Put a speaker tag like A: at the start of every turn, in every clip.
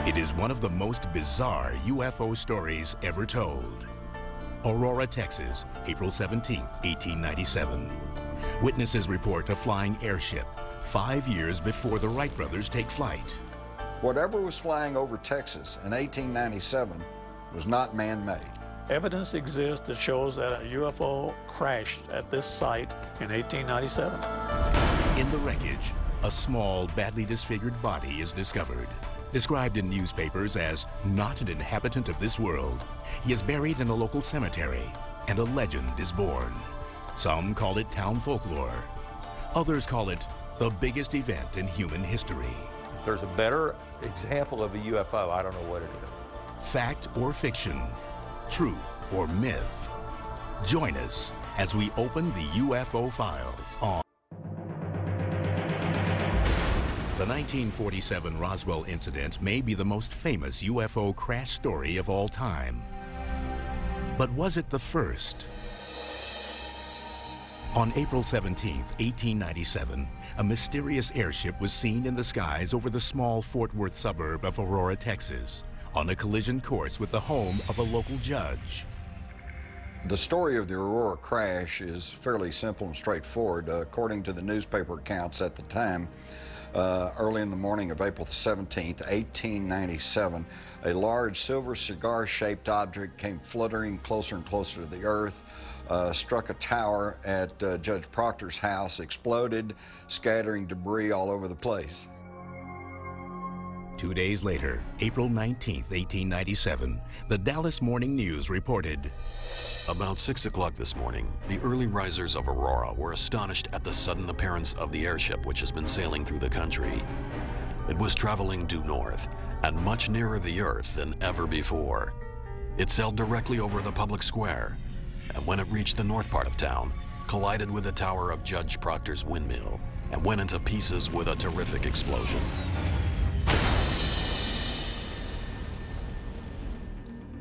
A: It is one of the most bizarre UFO stories ever told. Aurora, Texas, April 17, 1897. Witnesses report a flying airship 5 years before the Wright brothers take flight.
B: Whatever was flying over Texas in 1897 was not man-made.
C: Evidence exists that shows that a UFO crashed at this site in 1897.
A: In the wreckage, a small, badly disfigured body is discovered. Described in newspapers as not an inhabitant of this world, he is buried in a local cemetery, and a legend is born. Some call it town folklore. Others call it the biggest event in human history.
D: If there's a better example of a UFO, I don't know what it is.
A: Fact or fiction, truth or myth. Join us as we open the UFO files on the 1947 Roswell incident may be the most famous UFO crash story of all time. But was it the first? On April 17, 1897, a mysterious airship was seen in the skies over the small Fort Worth suburb of Aurora, Texas, on a collision course with the home of a local judge.
B: The story of the Aurora crash is fairly simple and straightforward. According to the newspaper accounts at the time, early in the morning of April 17, 1897, a large silver cigar-shaped object came fluttering closer and closer to the earth, struck a tower at Judge Proctor's house, exploded, scattering debris all over the place.
A: 2 days later, April 19, 1897, the Dallas Morning News reported,
E: about 6 o'clock this morning, the early risers of Aurora were astonished at the sudden appearance of the airship which has been sailing through the country. It was traveling due north and much nearer the earth than ever before. It sailed directly over the public square, and when it reached the north part of town, collided with the tower of Judge Proctor's windmill and went into pieces with a terrific explosion.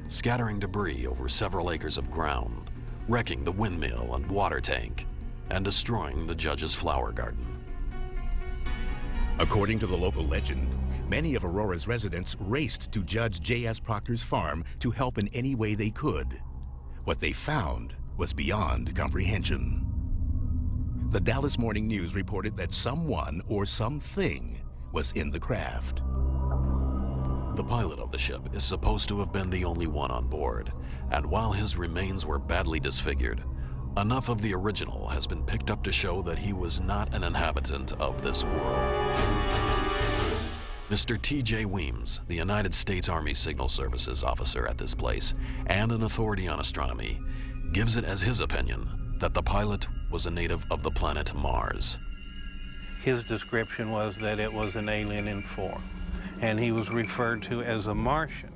E: Scattering debris over several acres of ground, wrecking the windmill and water tank, and destroying the judge's flower garden.
A: According to the local legend, many of Aurora's residents raced to Judge J.S. Proctor's farm to help in any way they could. What they found was beyond comprehension. The Dallas Morning News reported that someone or something was in the craft.
E: The pilot of the ship is supposed to have been the only one on board, and while his remains were badly disfigured, enough of the original has been picked up to show that he was not an inhabitant of this world. Mr. T.J. Weems, the United States Army Signal Services officer at this place and an authority on astronomy, gives it as his opinion that the pilot was a native of the planet Mars.
F: His description was that it was an alien in form, and he was referred to as a Martian.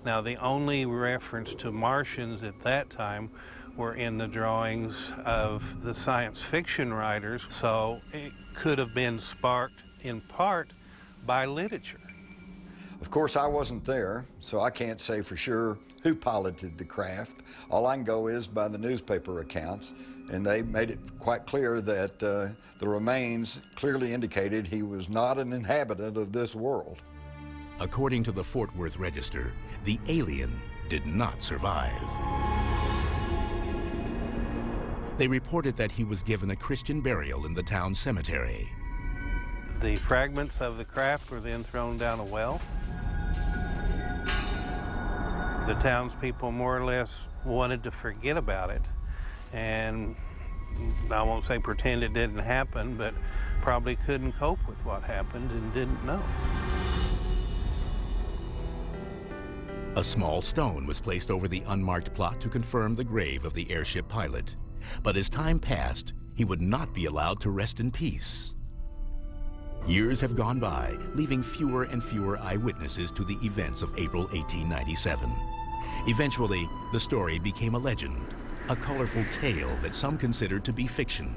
F: Now, the only reference to Martians at that time were in the drawings of the science fiction writers, so it could have been sparked in part by literature.
B: Of course, I wasn't there, so I can't say for sure who piloted the craft. All I can go is by the newspaper accounts, and they made it quite clear that the remains clearly indicated he was not an inhabitant of this world.
A: According to the Fort Worth Register, the alien did not survive. They reported that he was given a Christian burial in the town cemetery.
F: The fragments of the craft were then thrown down a well. The townspeople more or less wanted to forget about it, and I won't say pretend it didn't happen, but probably couldn't cope with what happened and didn't know.
A: A small stone was placed over the unmarked plot to confirm the grave of the airship pilot. But as time passed, he would not be allowed to rest in peace. Years have gone by, leaving fewer and fewer eyewitnesses to the events of April 1897. Eventually, the story became a legend, a colorful tale that some considered to be fiction.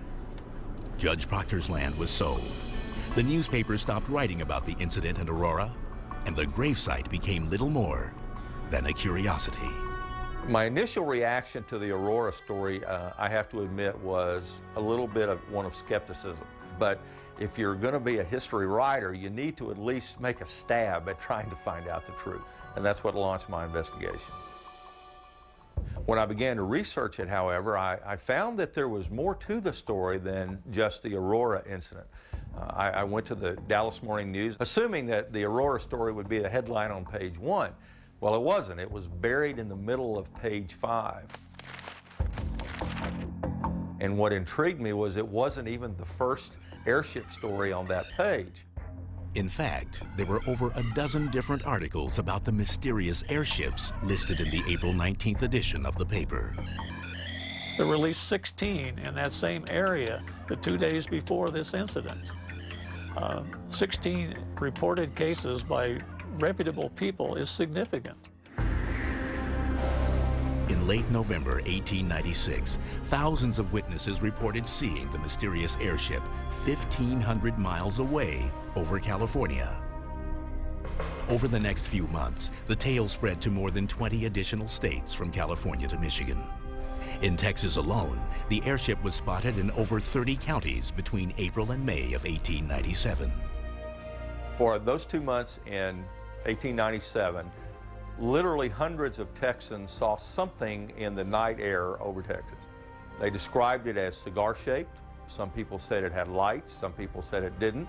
A: Judge Proctor's land was sold. The newspapers stopped writing about the incident in Aurora, and the gravesite became little more than a curiosity.
D: My initial reaction to the Aurora story, I have to admit, was a little bit of one of skepticism. But If you're going to be a history writer, you need to at least make a stab at trying to find out the truth. And that's what launched my investigation. When I began to research it, however, I found that there was more to the story than just the Aurora incident. I went to the Dallas Morning News, assuming that the Aurora story would be a headline on page 1. Well, it wasn't. It was buried in the middle of page 5. And what intrigued me was it wasn't even the first airship story on that page.
A: In fact, there were over a dozen different articles about the mysterious airships listed in the April 19th edition of the paper.
C: They released 16 in that same area the 2 days before this incident. 16 reported cases by reputable people is significant.
A: In late November 1896, thousands of witnesses reported seeing the mysterious airship 1,500 miles away over California. Over the next few months, the tale spread to more than 20 additional states from California to Michigan. In Texas alone, the airship was spotted in over 30 counties between April and May of 1897.
D: For those 2 months in 1897, literally hundreds of Texans saw something in the night air over Texas. They described it as cigar-shaped. Some people said it had lights. Some people said it didn't.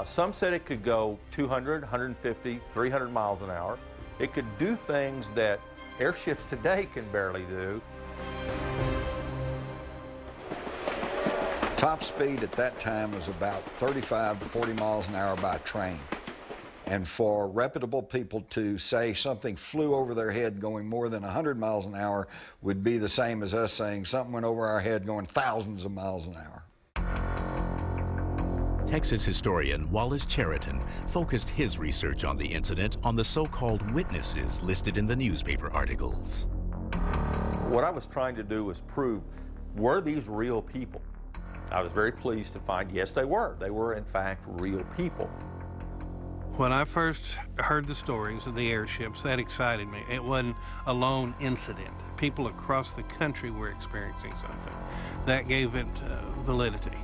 D: Some said it could go 200, 150, 300 miles an hour. It could do things that airships today can barely do.
B: Top speed at that time was about 35 to 40 miles an hour by train. And for reputable people to say something flew over their head going more than 100 miles an hour would be the same as us saying something went over our head going thousands of miles an hour.
A: Texas historian Wallace Cheriton focused his research on the incident on the so-called witnesses listed in the newspaper articles.
D: What I was trying to do was prove, were these real people? I was very pleased to find, yes, they were. They were, in fact, real people.
F: When I first heard the stories of the airships, that excited me. It wasn't a lone incident. People across the country were experiencing something. That gave it validity.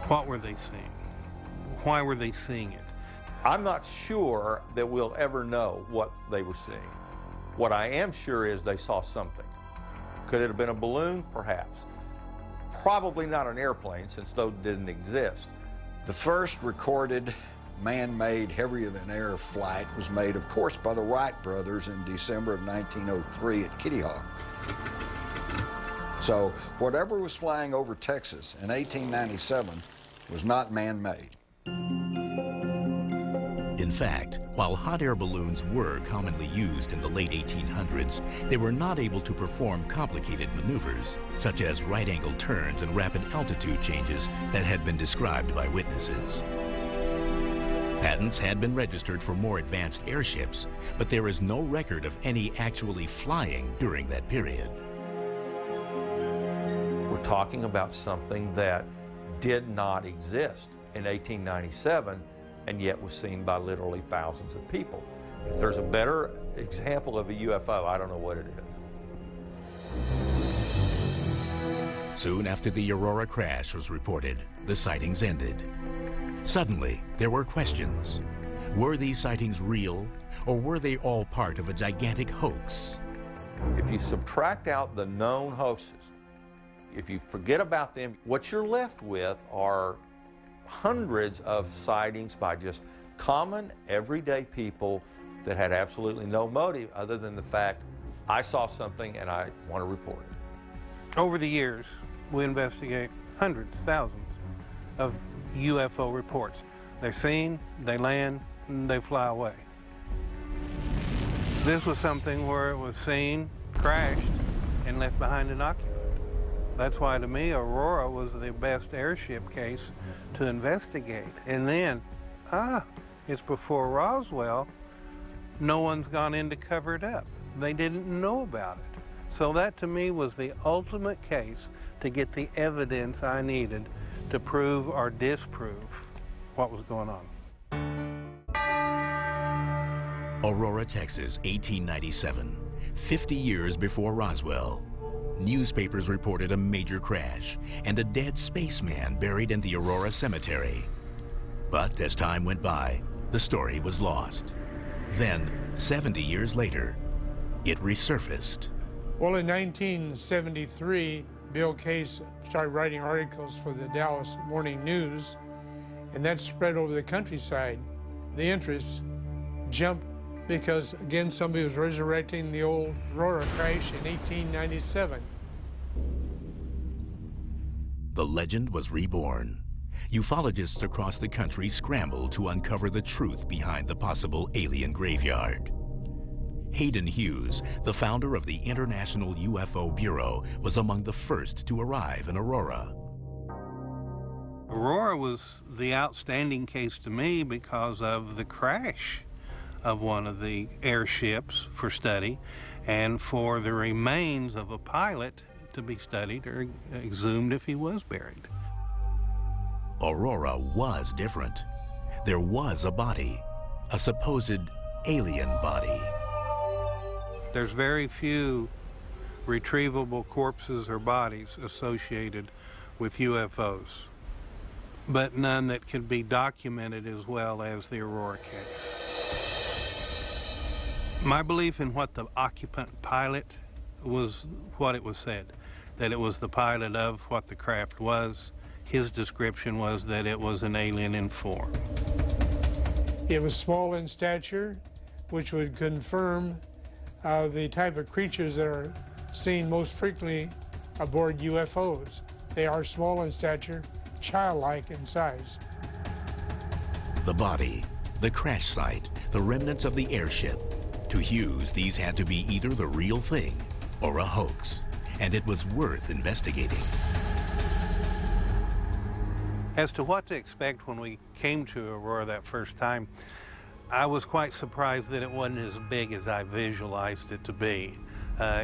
F: What were they seeing? Why were they seeing it?
D: I'm not sure that we'll ever know what they were seeing. What I am sure is they saw something. Could it have been a balloon? Perhaps. Probably not an airplane, since those didn't exist.
B: The first recorded man-made heavier-than-air flight was made, of course, by the Wright brothers in December of 1903 at Kitty Hawk. So whatever was flying over Texas in 1897 was not man-made.
A: In fact, while hot air balloons were commonly used in the late 1800s, they were not able to perform complicated maneuvers, such as right-angle turns and rapid altitude changes that had been described by witnesses. Patents had been registered for more advanced airships, but there is no record of any actually flying during that period.
D: We're talking about something that did not exist in 1897, and yet was seen by literally thousands of people. If there's a better example of a UFO, I don't know what it is.
A: Soon after the Aurora crash was reported, the sightings ended. Suddenly, there were questions. Were these sightings real, or were they all part of a gigantic hoax?
D: If you subtract out the known hoaxes, if you forget about them, what you're left with are hundreds of sightings by just common, everyday people that had absolutely no motive other than the fact, I saw something and I want to report it.
F: Over the years, we investigate hundreds, thousands of UFO reports. They're seen, they land, and they fly away. This was something where it was seen, crashed, and left behind an occupant. That's why, to me, Aurora was the best airship case to investigate. And then, it's before Roswell. No one's gone in to cover it up. They didn't know about it. So that, to me, was the ultimate case to get the evidence I needed to prove or disprove what was going on.
A: Aurora, Texas, 1897, 50 years before Roswell. Newspapers reported a major crash and a dead spaceman buried in the Aurora Cemetery. But as time went by, the story was lost. Then, 70 years later, it resurfaced.
G: Well, in 1973, Bill Case started writing articles for the Dallas Morning News, and that spread over the countryside. The interest jumped because, again, somebody was resurrecting the old Aurora crash in 1897.
A: The legend was reborn. Ufologists across the country scrambled to uncover the truth behind the possible alien graveyard. Hayden Hughes, the founder of the International UFO Bureau, was among the first to arrive in Aurora.
F: Aurora was the outstanding case to me because of the crash of one of the airships for study, and for the remains of a pilot to be studied or exhumed if he was buried.
A: Aurora was different. There was a body, a supposed alien body.
F: There's very few retrievable corpses or bodies associated with UFOs, but none that can be documented as well as the Aurora case. My belief in what the occupant pilot was what it was said, that it was the pilot of what the craft was. His description was that it was an alien in form.
G: It was small in stature, which would confirm the type of creatures that are seen most frequently aboard UFOs. They are small in stature, childlike in size.
A: The body, the crash site, the remnants of the airship. To Hughes, these had to be either the real thing or a hoax, and it was worth investigating.
F: As to what to expect when we came to Aurora that first time, I was quite surprised that it wasn't as big as I visualized it to be.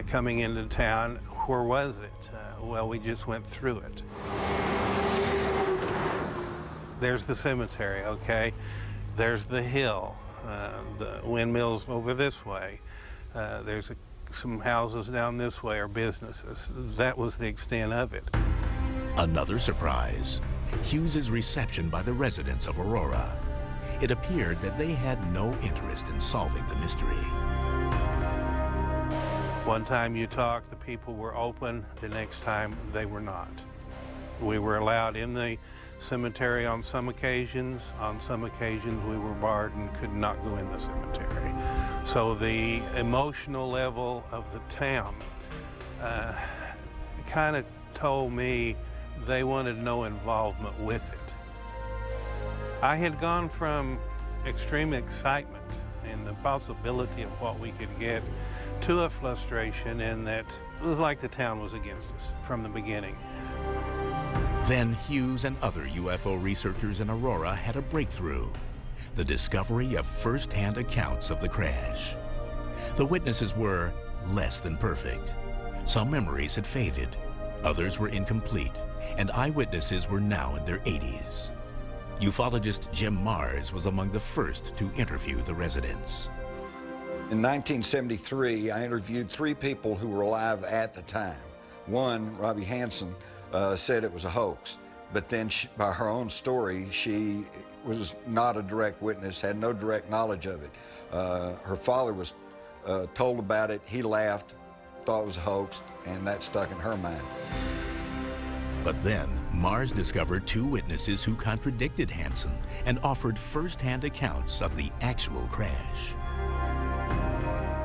F: Coming into town, where was it? Well, we just went through it. There's the cemetery, okay? There's the hill, the windmills over this way. There's some houses down this way, or businesses. That was the extent of it.
A: Another surprise, Hughes's reception by the residents of Aurora. It appeared that they had no interest in solving the mystery.
F: One time you talked, the people were open. The next time, they were not. We were allowed in the cemetery on some occasions. On some occasions, we were barred and could not go in the cemetery. So the emotional level of the town kind of told me they wanted no involvement with it. I had gone from extreme excitement and the possibility of what we could get to a frustration in that it was like the town was against us from the beginning.
A: Then Hughes and other UFO researchers in Aurora had a breakthrough, the discovery of first-hand accounts of the crash. The witnesses were less than perfect. Some memories had faded, others were incomplete, and eyewitnesses were now in their 80s. Ufologist Jim Mars was among the first to interview the residents.
B: In 1973, I interviewed 3 people who were alive at the time. One, Robbie Hansen, said it was a hoax, but then by her own story, she was not a direct witness, had no direct knowledge of it. Her father was told about it, he laughed, thought it was a hoax, and that stuck in her mind.
A: But then, Mars discovered 2 witnesses who contradicted Hansen and offered first-hand accounts of the actual crash.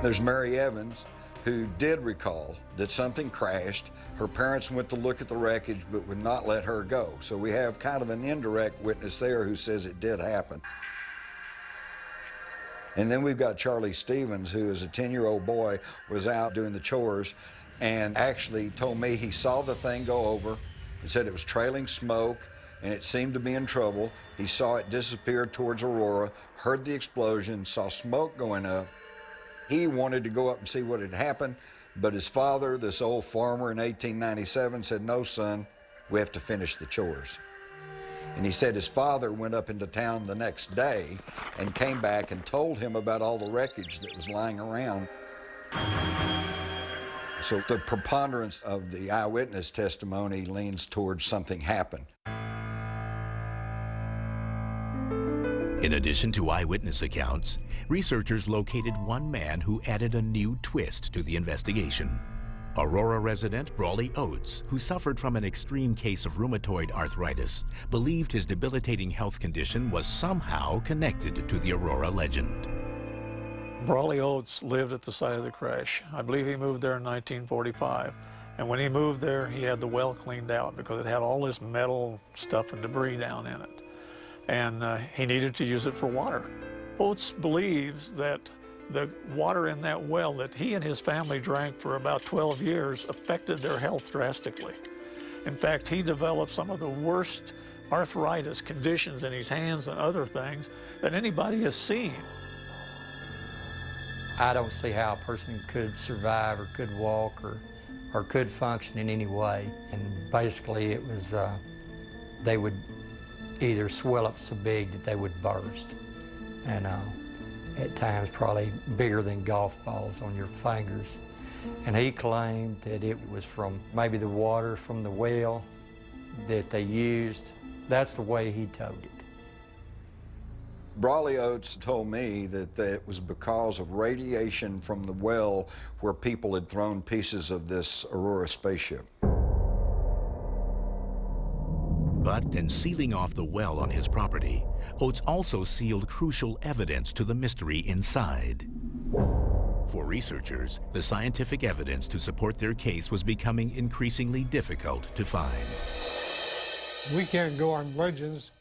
B: There's Mary Evans, who did recall that something crashed. Her parents went to look at the wreckage, but would not let her go. So we have kind of an indirect witness there who says it did happen. And then we've got Charlie Stevens, who as a 10-year-old boy was out doing the chores and actually told me he saw the thing go over. He said it was trailing smoke and it seemed to be in trouble. He saw it disappear towards Aurora, heard the explosion, saw smoke going up. He wanted to go up and see what had happened, but his father, this old farmer in 1897, said, "No, son, we have to finish the chores." And he said his father went up into town the next day and came back and told him about all the wreckage that was lying around. So the preponderance of the eyewitness testimony leans towards something happened.
A: In addition to eyewitness accounts, researchers located one man who added a new twist to the investigation. Aurora resident Brawley Oates, who suffered from an extreme case of rheumatoid arthritis, believed his debilitating health condition was somehow connected to the Aurora legend.
C: Brawley Oates lived at the site of the crash. I believe he moved there in 1945. And when he moved there, he had the well cleaned out because it had all this metal stuff and debris down in it. And he needed to use it for water. Oates believes that the water in that well that he and his family drank for about 12 years affected their health drastically. In fact, he developed some of the worst arthritis conditions in his hands and other things that anybody has seen.
H: I don't see how a person could survive or could walk or could function in any way. And basically it was, they would either swell up so big that they would burst. And at times probably bigger than golf balls on your fingers. And he claimed that it was from maybe the water from the well that they used. That's the way he told it.
B: Brawley Oates told me that it was because of radiation from the well where people had thrown pieces of this Aurora spaceship.
A: But in sealing off the well on his property, Oates also sealed crucial evidence to the mystery inside. For researchers, the scientific evidence to support their case was becoming increasingly difficult to find.
G: We can't go on legends.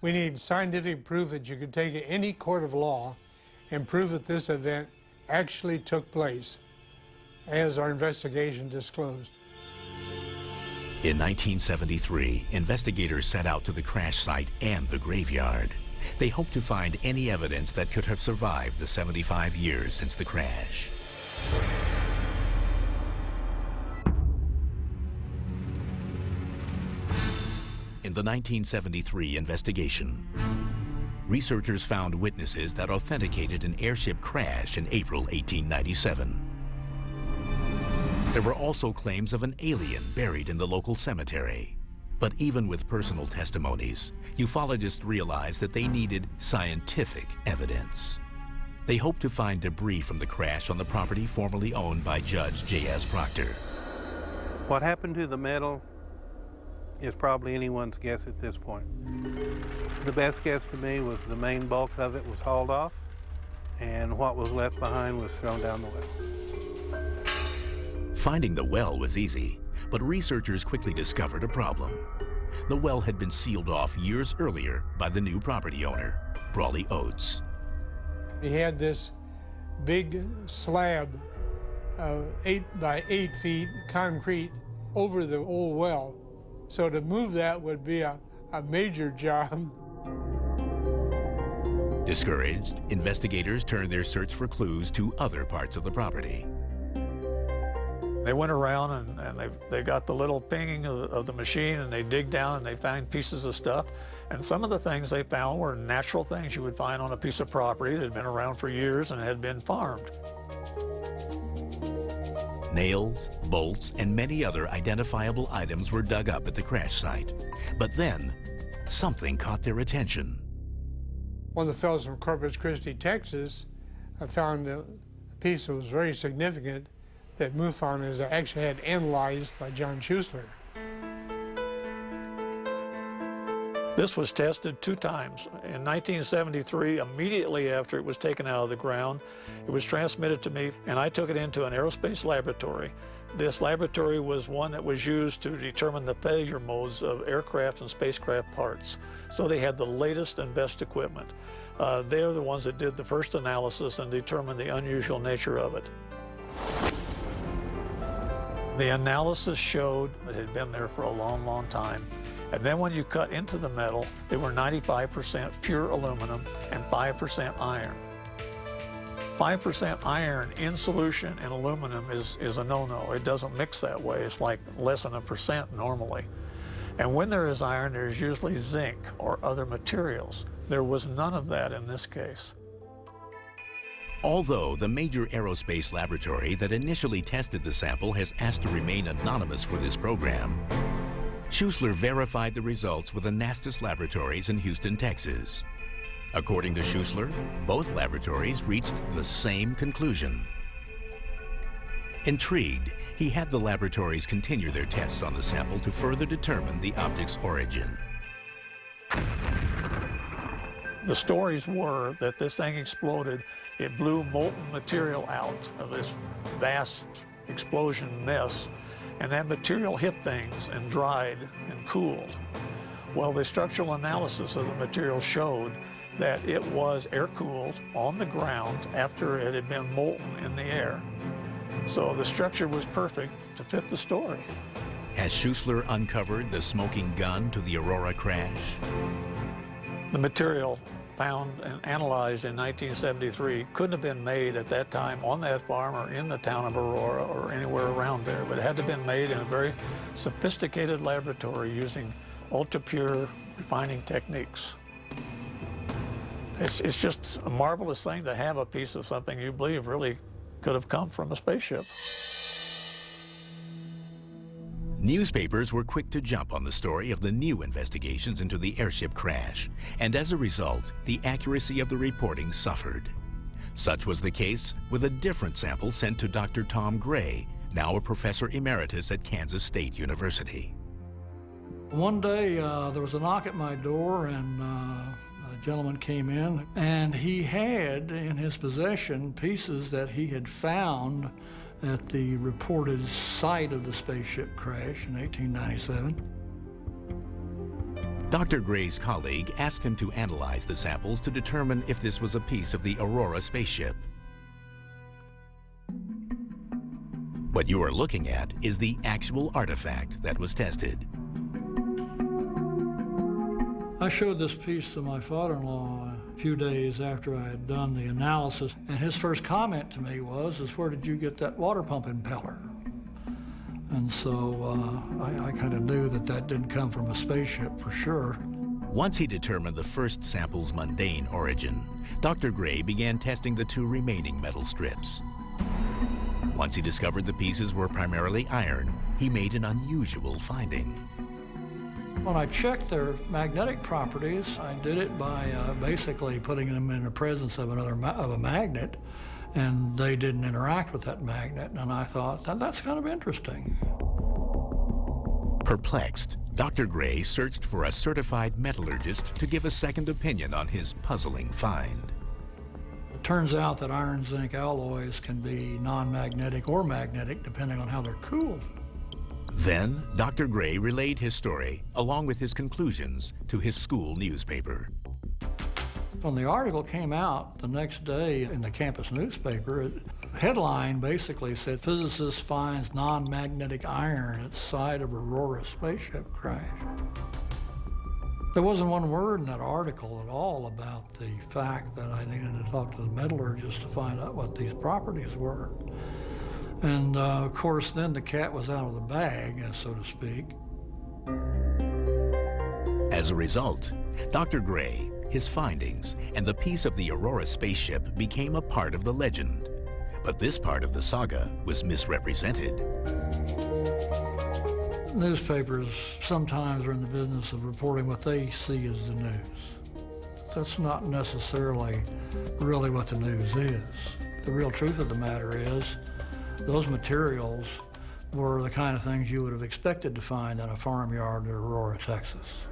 G: We need scientific proof that you could take it any court of law and prove that this event actually took place, as our investigation disclosed.
A: In 1973, investigators set out to the crash site and the graveyard. They hoped to find any evidence that could have survived the 75 years since the crash. In the 1973 investigation, researchers found witnesses that authenticated an airship crash in April 1897. There were also claims of an alien buried in the local cemetery. But even with personal testimonies, ufologists realized that they needed scientific evidence. They hoped to find debris from the crash on the property formerly owned by Judge J.S. Proctor.
F: What happened to the metal is probably anyone's guess at this point. The best guess to me was the main bulk of it was hauled off, and what was left behind was thrown down the well.
A: Finding the well was easy, but researchers quickly discovered a problem. The well had been sealed off years earlier by the new property owner, Brawley Oates.
G: He had this big slab, 8 by 8 feet concrete over the old well. So to move that would be a major job.
A: Discouraged, investigators turned their search for clues to other parts of the property.
C: They went around and they got the little pinging of the machine, and they dig down and they find pieces of stuff. And some of the things they found were natural things you would find on a piece of property that had been around for years and had been farmed.
A: Nails, bolts, and many other identifiable items were dug up at the crash site. But then, something caught their attention.
G: One of the fellows from Corpus Christi, Texas, found a piece that was very significant that MUFON has actually had analyzed by John Schuessler.
C: This was tested 2 times. In 1973, immediately after it was taken out of the ground, it was transmitted to me, and I took it into an aerospace laboratory. This laboratory was one that was used to determine the failure modes of aircraft and spacecraft parts. So they had the latest and best equipment. They're the ones that did the first analysis and determined the unusual nature of it. The analysis showed it had been there for a long, long time. And then when you cut into the metal, they were 95% pure aluminum and 5% iron. 5% iron in solution in aluminum is a no-no. It doesn't mix that way. It's like less than 1% normally. And when there is iron, there's usually zinc or other materials. There was none of that in this case.
A: Although the major aerospace laboratory that initially tested the sample has asked to remain anonymous for this program, Schuessler verified the results with the Nastis Laboratories in Houston, Texas. According to Schuessler, both laboratories reached the same conclusion. Intrigued, he had the laboratories continue their tests on the sample to further determine the object's origin.
C: The stories were that this thing exploded. It blew molten material out of this vast explosion mess, and that material hit things and dried and cooled. Well, the structural analysis of the material showed that it was air-cooled on the ground after it had been molten in the air. So the structure was perfect to fit the story.
A: Has Schuessler uncovered the smoking gun to the Aurora crash?
C: The material found and analyzed in 1973 couldn't have been made at that time on that farm or in the town of Aurora or anywhere around there, but it had to have been made in a very sophisticated laboratory using ultra-pure refining techniques. It's just a marvelous thing to have a piece of something you believe really could have come from a spaceship.
A: Newspapers were quick to jump on the story of the new investigations into the airship crash, and as a result, the accuracy of the reporting suffered. Such was the case with a different sample sent to Dr. Tom Gray, now a professor emeritus at Kansas State University.
I: One day there was a knock at my door, and a gentleman came in, and he had in his possession pieces that he had found at the reported site of the spaceship crash in 1897.
A: Dr. Gray's colleague asked him to analyze the samples to determine if this was a piece of the Aurora spaceship. What you are looking at is the actual artifact that was tested.
I: I showed this piece to my father-in-law a few days after I had done the analysis, and his first comment to me was, where did you get that water pump impeller? And so I kind of knew that that didn't come from a spaceship for sure.
A: Once he determined the first sample's mundane origin, Dr. Gray began testing the two remaining metal strips. Once he discovered the pieces were primarily iron, he made an unusual finding.
I: When I checked their magnetic properties, I did it by basically putting them in the presence of a magnet, and they didn't interact with that magnet. And I thought, that's kind of interesting.
A: Perplexed, Dr. Gray searched for a certified metallurgist to give a second opinion on his puzzling find.
I: It turns out that iron zinc alloys can be non-magnetic or magnetic depending on how they're cooled.
A: Then, Dr. Gray relayed his story, along with his conclusions, to his school newspaper.
I: When the article came out the next day in the campus newspaper, the headline basically said, "Physicist finds non-magnetic iron at site of Aurora spaceship crash." There wasn't one word in that article at all about the fact that I needed to talk to the metallurgist to find out what these properties were. And of course, then the cat was out of the bag, so to speak.
A: As a result, Dr. Gray, his findings, and the piece of the Aurora spaceship became a part of the legend. But this part of the saga was misrepresented.
I: Newspapers sometimes are in the business of reporting what they see as the news. That's not necessarily really what the news is. The real truth of the matter is, those materials were the kind of things you would have expected to find in a farmyard in Aurora, Texas.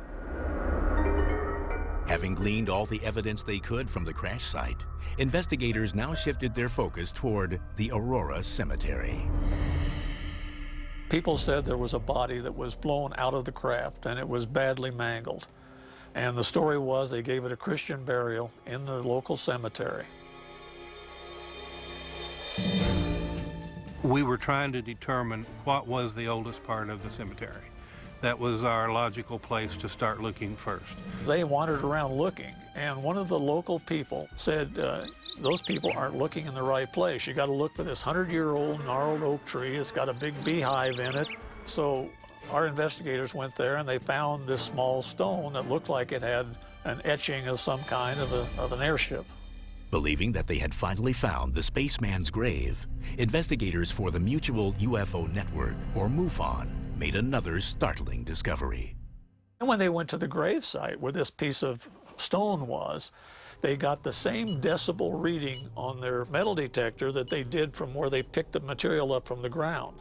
A: Having gleaned all the evidence they could from the crash site, investigators now shifted their focus toward the Aurora Cemetery.
C: People said there was a body that was blown out of the craft and it was badly mangled. And the story was they gave it a Christian burial in the local cemetery.
F: We were trying to determine what was the oldest part of the cemetery. That was our logical place to start looking first.
C: They wandered around looking, and one of the local people said, those people aren't looking in the right place. You got to look for this 100-year-old gnarled oak tree. It's got a big beehive in it. So our investigators went there and they found this small stone that looked like it had an etching of some kind of an airship.
A: Believing that they had finally found the spaceman's grave, investigators for the Mutual UFO Network, or MUFON, made another startling discovery.
C: And when they went to the grave site where this piece of stone was, they got the same decibel reading on their metal detector that they did from where they picked the material up from the ground.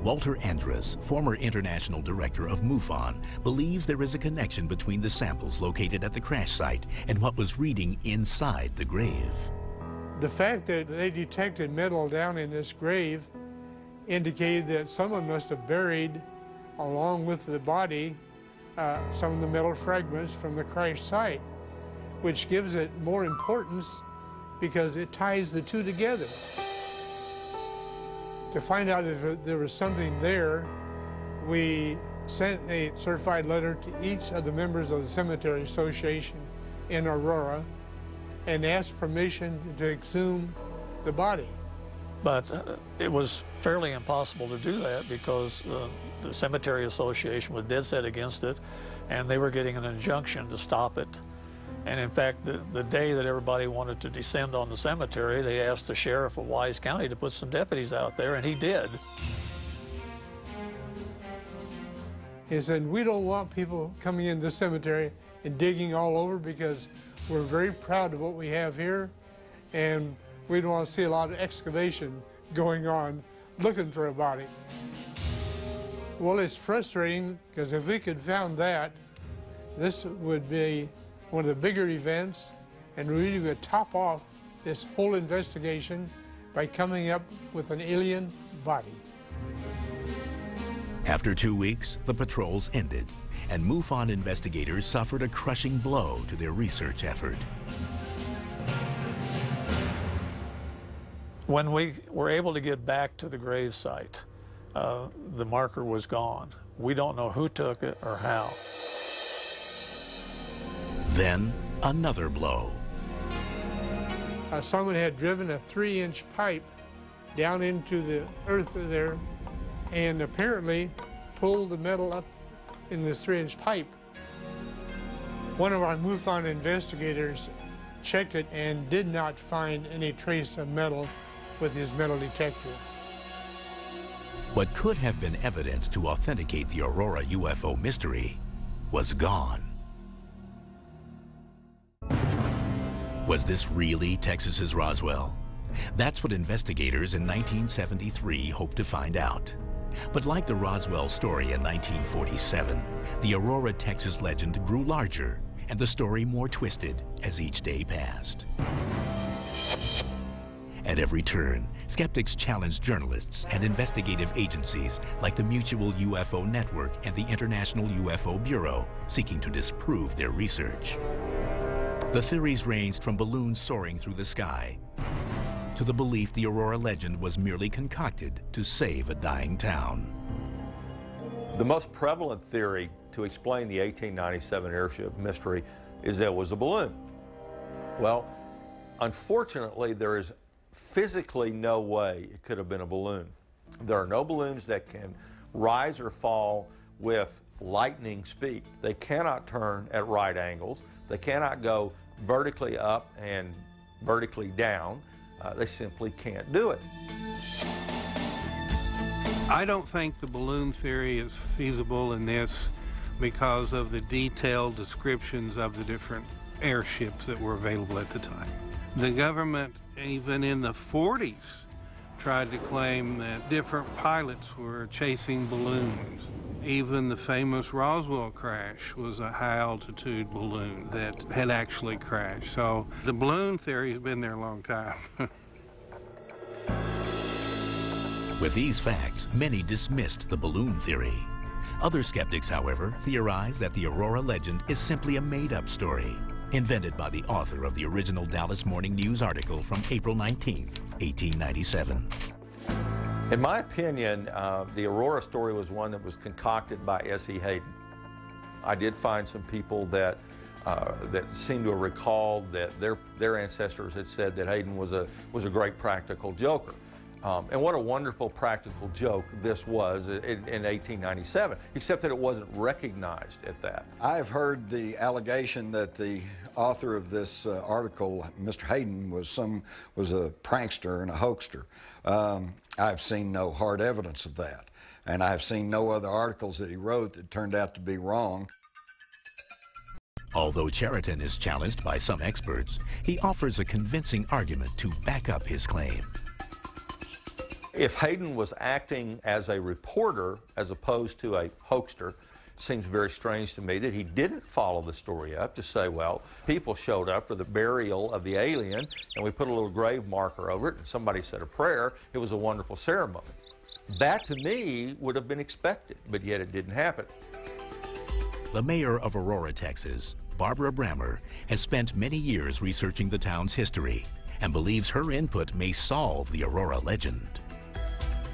A: Walter Andrus, former international director of MUFON, believes there is a connection between the samples located at the crash site and what was reading inside the grave.
G: The fact that they detected metal down in this grave indicated that someone must have buried, along with the body, some of the metal fragments from the crash site, which gives it more importance because it ties the two together. To find out if there was something there, we sent a certified letter to each of the members of the Cemetery Association in Aurora and asked permission to exhume the body.
C: But it was fairly impossible to do that because the Cemetery Association was dead set against it, and they were getting an injunction to stop it. And in fact, the day that everybody wanted to descend on the cemetery, they asked the sheriff of Wise County to put some deputies out there, and he did.
G: He said, we don't want people coming into the cemetery and digging all over because we're very proud of what we have here, and we don't want to see a lot of excavation going on looking for a body. Well, it's frustrating because if we could found that, this would be one of the bigger events, and really would top off this whole investigation by coming up with an alien body.
A: After 2 weeks, the patrols ended, and MUFON investigators suffered a crushing blow to their research effort.
C: When we were able to get back to the grave site, the marker was gone. We don't know who took it or how.
A: Then, another blow.
G: Someone had driven a 3-inch pipe down into the earth there and apparently pulled the metal up in this 3-inch pipe. One of our MUFON investigators checked it and did not find any trace of metal with his metal detector.
A: What could have been evidence to authenticate the Aurora UFO mystery was gone. Was this really Texas's Roswell? That's what investigators in 1973 hoped to find out. But like the Roswell story in 1947, the Aurora, Texas legend grew larger and the story more twisted as each day passed. At every turn, skeptics challenged journalists and investigative agencies like the Mutual UFO Network and the International UFO Bureau, seeking to disprove their research. The theories ranged from balloons soaring through the sky to the belief the Aurora legend was merely concocted to save a dying town.
D: The most prevalent theory to explain the 1897 airship mystery is that it was a balloon. Well, unfortunately, there is physically no way it could have been a balloon. There are no balloons that can rise or fall with lightning speed. They cannot turn at right angles. They cannot go vertically up and vertically down. They simply can't do it.
F: I don't think the balloon theory is feasible in this because of the detailed descriptions of the different airships that were available at the time. The government, even in the 40s, tried to claim that different pilots were chasing balloons. Even the famous Roswell crash was a high-altitude balloon that had actually crashed. So the balloon theory has been there a long time.
A: With these facts, many dismissed the balloon theory. Other skeptics, however, theorize that the Aurora legend is simply a made-up story, invented by the author of the original Dallas Morning News article from April 19, 1897.
D: In my opinion, the Aurora story was one that was concocted by S.E. Hayden. I did find some people that seemed to have recalled that their ancestors had said that Hayden was a great practical joker. And what a wonderful practical joke this was in 1897, except that it wasn't recognized at that.
B: I've heard the allegation that the author of this article, Mr. Hayden, was a prankster and a hoaxer. I've seen no hard evidence of that, and I've seen no other articles that he wrote that turned out to be wrong.
A: Although Cheriton is challenged by some experts, he offers a convincing argument to back up his claim.
D: If Hayden was acting as a reporter as opposed to a hoaxer, it seems very strange to me that he didn't follow the story up to say, well, people showed up for the burial of the alien and we put a little grave marker over it and somebody said a prayer. It was a wonderful ceremony. That to me would have been expected, but yet it didn't happen.
A: The mayor of Aurora, Texas, Barbara Brammer, has spent many years researching the town's history and believes her input may solve the Aurora legend.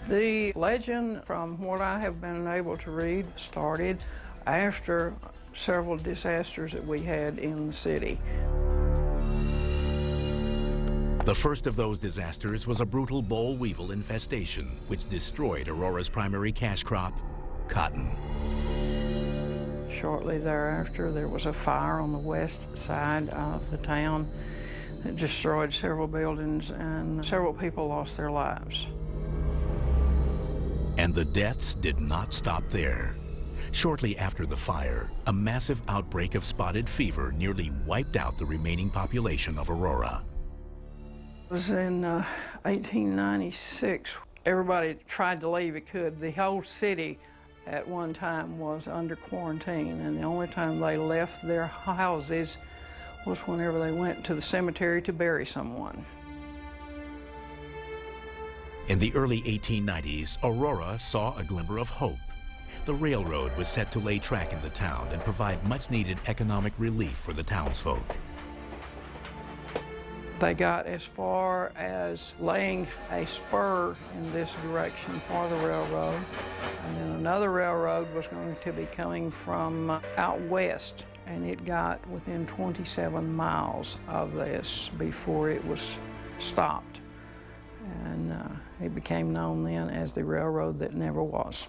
J: The legend, from what I have been able to read, started after several disasters that we had in the city.
A: The first of those disasters was a brutal boll weevil infestation, which destroyed Aurora's primary cash crop, cotton.
J: Shortly thereafter, there was a fire on the west side of the town that destroyed several buildings and several people lost their lives.
A: And the deaths did not stop there. Shortly after the fire, a massive outbreak of spotted fever nearly wiped out the remaining population of Aurora.
J: It was in 1896. Everybody tried to leave it could. The whole city at one time was under quarantine, and the only time they left their houses was whenever they went to the cemetery to bury someone.
A: In the early 1890s, Aurora saw a glimmer of hope. The railroad was set to lay track in the town and provide much-needed economic relief for the townsfolk.
J: They got as far as laying a spur in this direction for the railroad, and then another railroad was going to be coming from out west, and it got within 27 miles of this before it was stopped. And it became known then as the railroad that never was.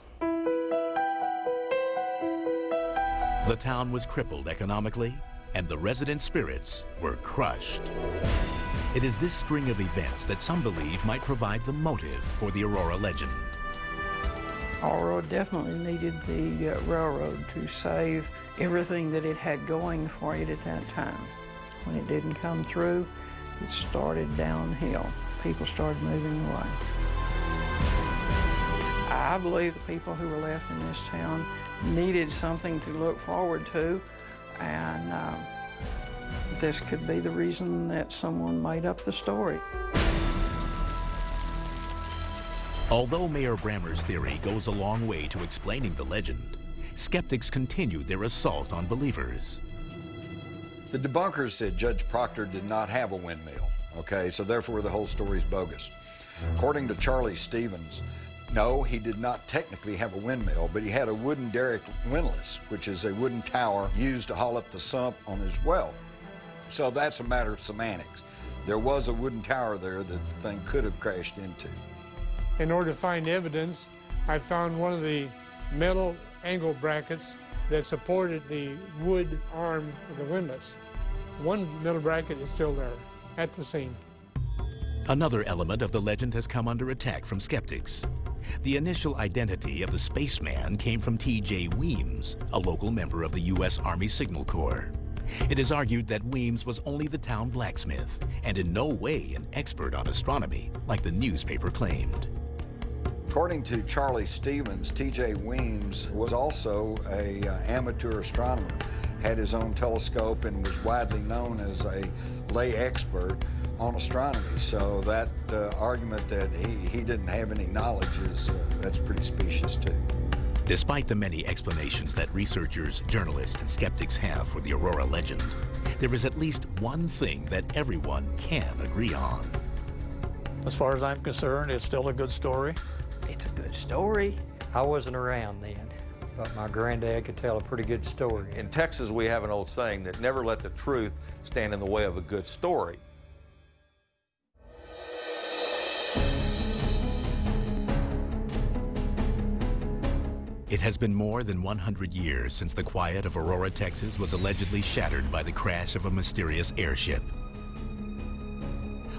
A: The town was crippled economically, and the resident spirits were crushed. It is this string of events that some believe might provide the motive for the Aurora legend.
J: Aurora definitely needed the railroad to save everything that it had going for it at that time. When it didn't come through, it started downhill. People started moving away. I believe the people who were left in this town needed something to look forward to, and this could be the reason that someone made up the story.
A: Although Mayor Brammer's theory goes a long way to explaining the legend, skeptics continued their assault on believers.
B: The debunkers said Judge Proctor did not have a windmill, okay, so therefore the whole story is bogus. According to Charlie Stevens, no, he did not technically have a windmill, but he had a wooden derrick windlass, which is a wooden tower used to haul up the sump on his well. So that's a matter of semantics. There was a wooden tower there that the thing could have crashed into.
G: In order to find evidence, I found one of the metal angle brackets that supported the wood arm of the windlass. One metal bracket is still there at the scene.
A: Another element of the legend has come under attack from skeptics. The initial identity of the spaceman came from T.J. Weems, a local member of the U.S. Army Signal Corps. It is argued that Weems was only the town blacksmith and in no way an expert on astronomy, like the newspaper claimed.
B: According to Charlie Stevens, T.J. Weems was also an amateur astronomer, had his own telescope, and was widely known as a lay expert on astronomy. So that argument that he didn't have any knowledge that's pretty specious too.
A: Despite the many explanations that researchers, journalists, and skeptics have for the Aurora legend, there is at least one thing that everyone can agree on.
C: As far as I'm concerned, it's still a good story.
J: It's a good story.
H: I wasn't around then, but my granddad could tell a pretty good story.
D: In Texas, we have an old saying that never let the truth stand in the way of a good story.
A: It has been more than 100 years since the quiet of Aurora, Texas was allegedly shattered by the crash of a mysterious airship.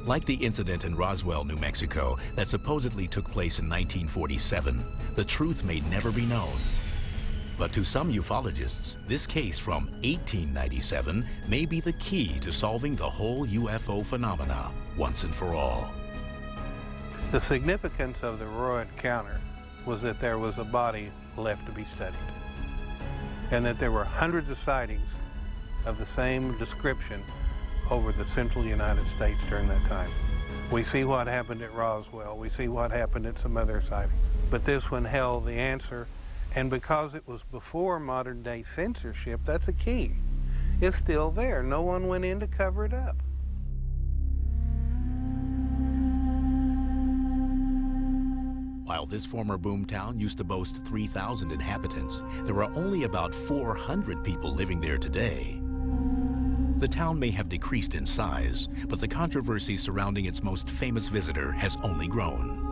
A: Like the incident in Roswell, New Mexico, that supposedly took place in 1947, the truth may never be known. But to some ufologists, this case from 1897 may be the key to solving the whole UFO phenomena once and for all.
F: The significance of the Aurora encounter was that there was a body left to be studied, and that there were hundreds of sightings of the same description over the central United States during that time. We see what happened at Roswell, we see what happened at some other sightings, but this one held the answer, and because it was before modern day censorship, that's a key. It's still there. No one went in to cover it up.
A: While this former boomtown used to boast 3,000 inhabitants, there are only about 400 people living there today. The town may have decreased in size, but the controversy surrounding its most famous visitor has only grown.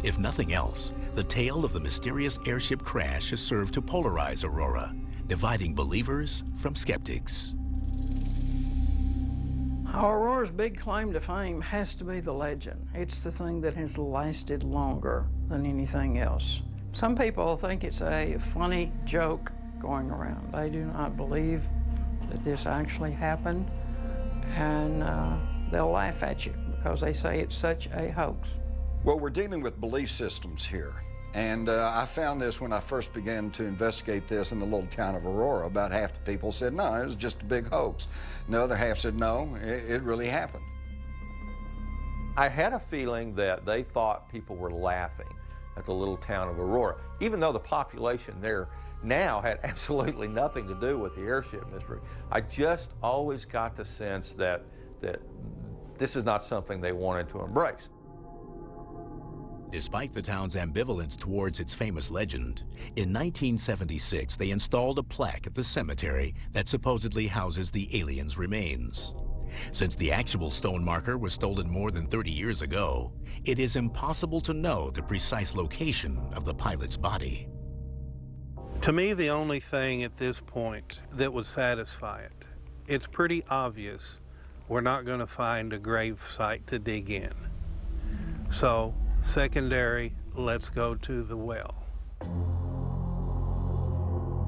A: If nothing else, the tale of the mysterious airship crash has served to polarize Aurora, dividing believers from skeptics.
J: Aurora's big claim to fame has to be the legend. It's the thing that has lasted longer than anything else. Some people think it's a funny joke going around. They do not believe that this actually happened, and they'll laugh at you because they say it's such a hoax.
B: Well, we're dealing with belief systems here. And I found this when I first began to investigate this in the little town of Aurora. About half the people said, no, it was just a big hoax. And the other half said, no, it really happened.
D: I had a feeling that they thought people were laughing at the little town of Aurora, even though the population there now had absolutely nothing to do with the airship mystery. I just always got the sense that this is not something they wanted to embrace.
A: Despite the town's ambivalence towards its famous legend, in 1976 they installed a plaque at the cemetery that supposedly houses the aliens' remains. Since the actual stone marker was stolen more than 30 years ago, it is impossible to know the precise location of the pilot's body.
F: To me, the only thing at this point that would satisfy it, it's pretty obvious we're not going to find a grave site to dig in. So, secondary, let's go to the well.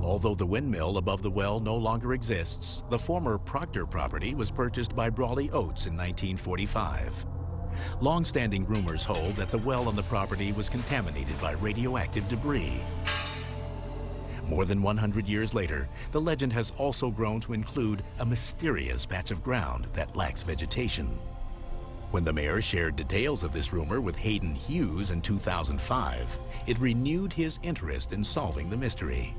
A: Although the windmill above the well no longer exists, the former Proctor property was purchased by Brawley Oates in 1945. Long-standing rumors hold that the well on the property was contaminated by radioactive debris. More than 100 years later, the legend has also grown to include a mysterious patch of ground that lacks vegetation. When the mayor shared details of this rumor with Hayden Hughes in 2005, it renewed his interest in solving the mystery.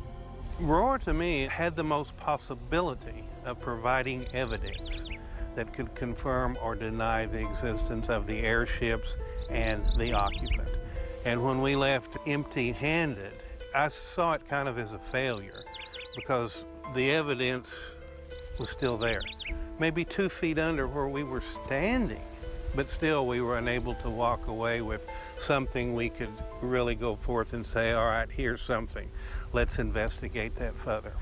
F: Aurora, to me, had the most possibility of providing evidence that could confirm or deny the existence of the airships and the occupant. And when we left empty-handed, I saw it kind of as a failure because the evidence was still there. Maybe 2 feet under where we were standing, but still we were unable to walk away with something we could really go forth and say, all right, here's something. Let's investigate that further.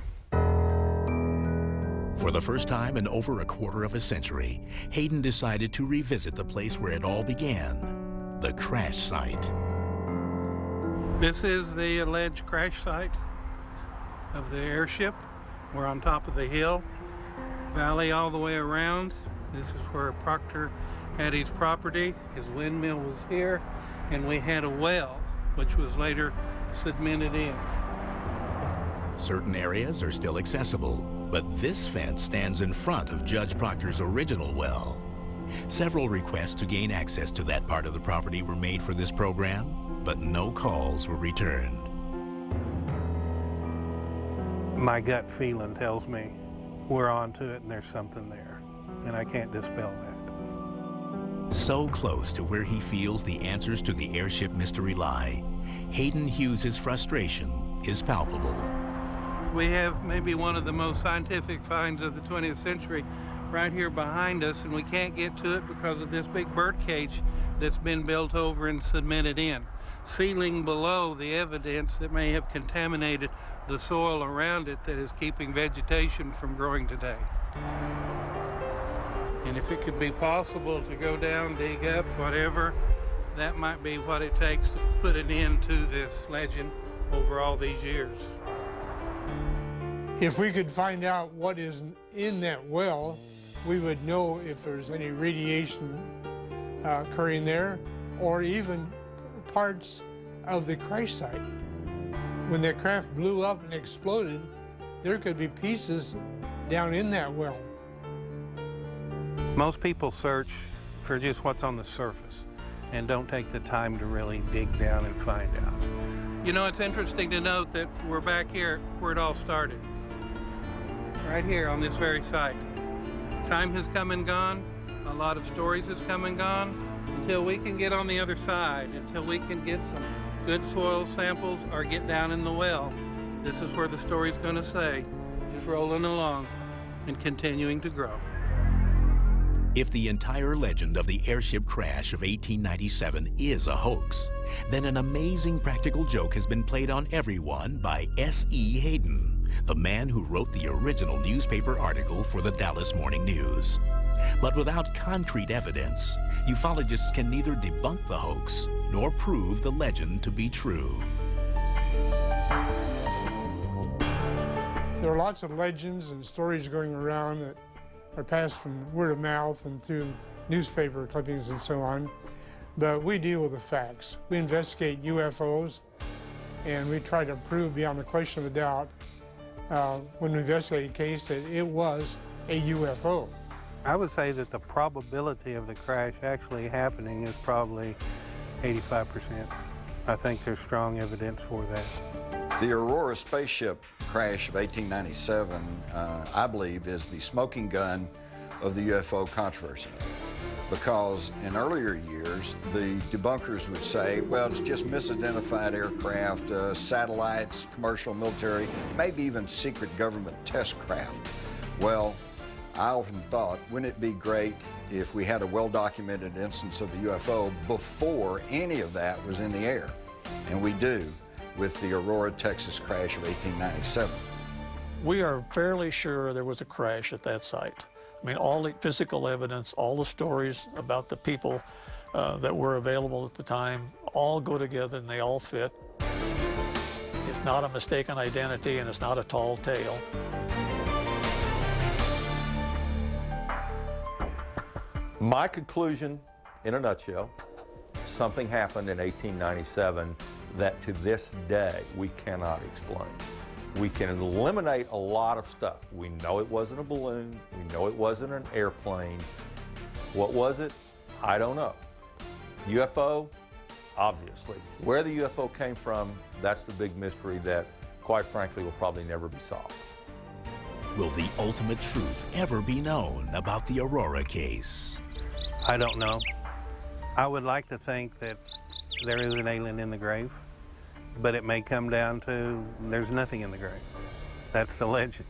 A: For the first time in over a quarter of a century, Hayden decided to revisit the place where it all began, the crash site.
F: This is the alleged crash site of the airship. We're on top of the hill, valley all the way around. This is where Proctor had his property. His windmill was here, and we had a well, which was later cemented in.
A: Certain areas are still accessible, but this fence stands in front of Judge Proctor's original well. Several requests to gain access to that part of the property were made for this program, but no calls were returned.
F: My gut feeling tells me we're on to it and there's something there, and I can't dispel that.
A: So close to where he feels the answers to the airship mystery lie, Hayden Hughes' frustration is palpable.
F: We have maybe one of the most scientific finds of the 20th century right here behind us, and we can't get to it because of this big bird cage that's been built over and cemented in, sealing below the evidence that may have contaminated the soil around it that is keeping vegetation from growing today. And if it could be possible to go down, dig up, whatever, that might be what it takes to put an end to this legend over all these years.
G: If we could find out what is in that well, we would know if there's any radiation occurring there, or even parts of the crash site. When the craft blew up and exploded, there could be pieces down in that well.
F: Most people search for just what's on the surface and don't take the time to really dig down and find out. You know, it's interesting to note that we're back here where it all started. Right here on this very site. Time has come and gone. A lot of stories has come and gone. Until we can get on the other side, until we can get some good soil samples or get down in the well, this is where the story's going to stay, just rolling along and continuing to grow.
A: If the entire legend of the airship crash of 1897 is a hoax, then an amazing practical joke has been played on everyone by S.E. Hayden, the man who wrote the original newspaper article for the Dallas Morning News. But without concrete evidence, ufologists can neither debunk the hoax nor prove the legend to be true.
G: There are lots of legends and stories going around that are passed from word of mouth and through newspaper clippings and so on, but we deal with the facts. We investigate UFOs, and we try to prove beyond a question of a doubt when we investigate a case that it was a UFO.
F: I would say that the probability of the crash actually happening is probably 85%. I think there's strong evidence for that.
B: The Aurora spaceship crash of 1897, I believe, is the smoking gun of the UFO controversy. Because in earlier years, the debunkers would say, well, it's just misidentified aircraft, satellites, commercial, military, maybe even secret government test craft. Well, I often thought, wouldn't it be great if we had a well-documented instance of a UFO before any of that was in the air? And we do, with the Aurora, Texas crash of 1897.
C: We are fairly sure there was a crash at that site. I mean, all the physical evidence, all the stories about the people that were available at the time all go together and they all fit. It's not a mistaken identity and it's not a tall tale.
D: My conclusion, in a nutshell, something happened in 1897 that to this day we cannot explain. We can eliminate a lot of stuff. We know it wasn't a balloon. We know it wasn't an airplane. What was it? I don't know. UFO? Obviously. Where the UFO came from, that's the big mystery that, quite frankly, will probably never be solved.
A: Will the ultimate truth ever be known about the Aurora case?
F: I don't know. I would like to think that there is an alien in the grave, but it may come down to there's nothing in the grave. That's the legend.